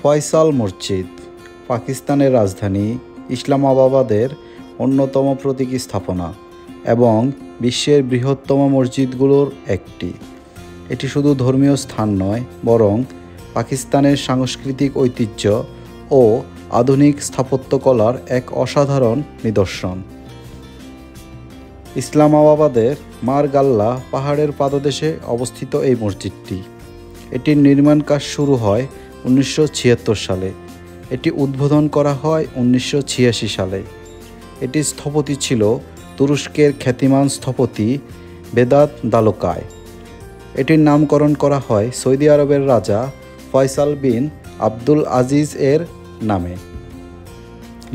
ফয়সাল মসজিদ পাকিস্তানের রাজধানী ইসলামাবাদের অন্যতম প্রতীকী স্থাপনা এবং বিশ্বের বৃহত্তম মসজিদগুলোর একটি। এটি শুধু ধর্মীয় স্থান নয়, বরং পাকিস্তানের সাংস্কৃতিক ঐতিহ্য ও আধুনিক স্থাপত্যকলার এক অসাধারণ নিদর্শন। ইসলামাবাদের মারগাল্লা পাহাড়ের পাদদেশে অবস্থিত এই মসজিদটি। এটির নির্মাণ কাজ শুরু হয় 1976 সালে। এটি উদ্বোধন করা হয় 1986 সালে। এটির স্থপতি ছিল তুরস্কের খ্যাতিমান স্থপতি বেদাত দালোকায়। এটির নামকরণ করা হয় সৌদি আরবের রাজা ফয়সাল বিন আব্দুল আজিজ এর নামে,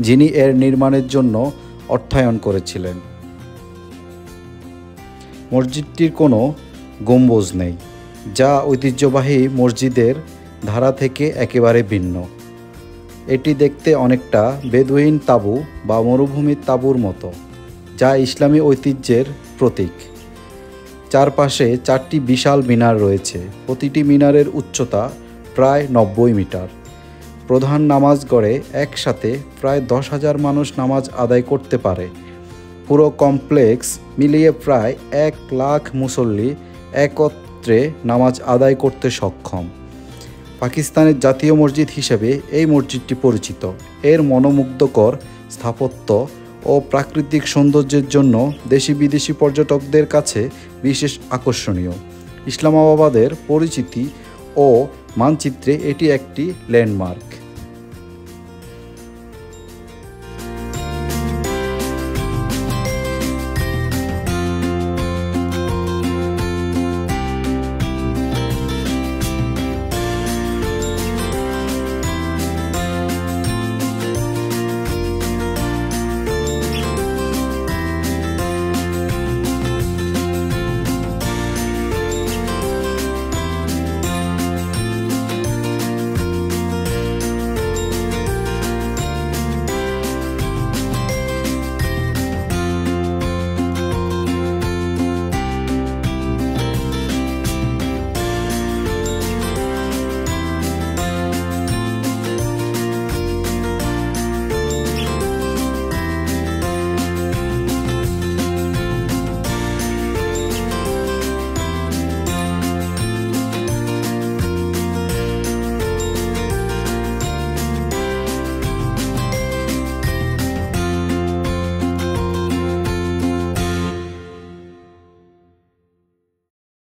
যিনি এর নির্মাণের জন্য অর্থায়ন করেছিলেন। মসজিদটির কোনো গম্বুজ নেই, যা ঐতিহ্যবাহী মসজিদের ধারা থেকে একেবারে ভিন্ন। এটি দেখতে অনেকটা বেদুইন তাঁবু বা মরুভূমির তাঁবুর মতো, যা ইসলামী ঐতিহ্যের প্রতীক। চারপাশে 4টি বিশাল মিনার রয়েছে। প্রতিটি মিনারের উচ্চতা প্রায় 90 মিটার। প্রধান নামাজ গড়ে একসাথে প্রায় 10,000 মানুষ নামাজ আদায় করতে পারে। পুরো কমপ্লেক্স মিলিয়ে প্রায় 1 লাখ মুসল্লি একত্রে নামাজ আদায় করতে সক্ষম। পাকিস্তানের জাতীয় মসজিদ হিসেবে এই মসজিদটি পরিচিত। এর মনোমুগ্ধকর স্থাপত্য ও প্রাকৃতিক সৌন্দর্যের জন্য দেশি বিদেশি পর্যটকদের কাছে বিশেষ আকর্ষণীয়। ইসলামাবাদের পরিচিতি ও মানচিত্রে এটি একটি ল্যান্ডমার্ক।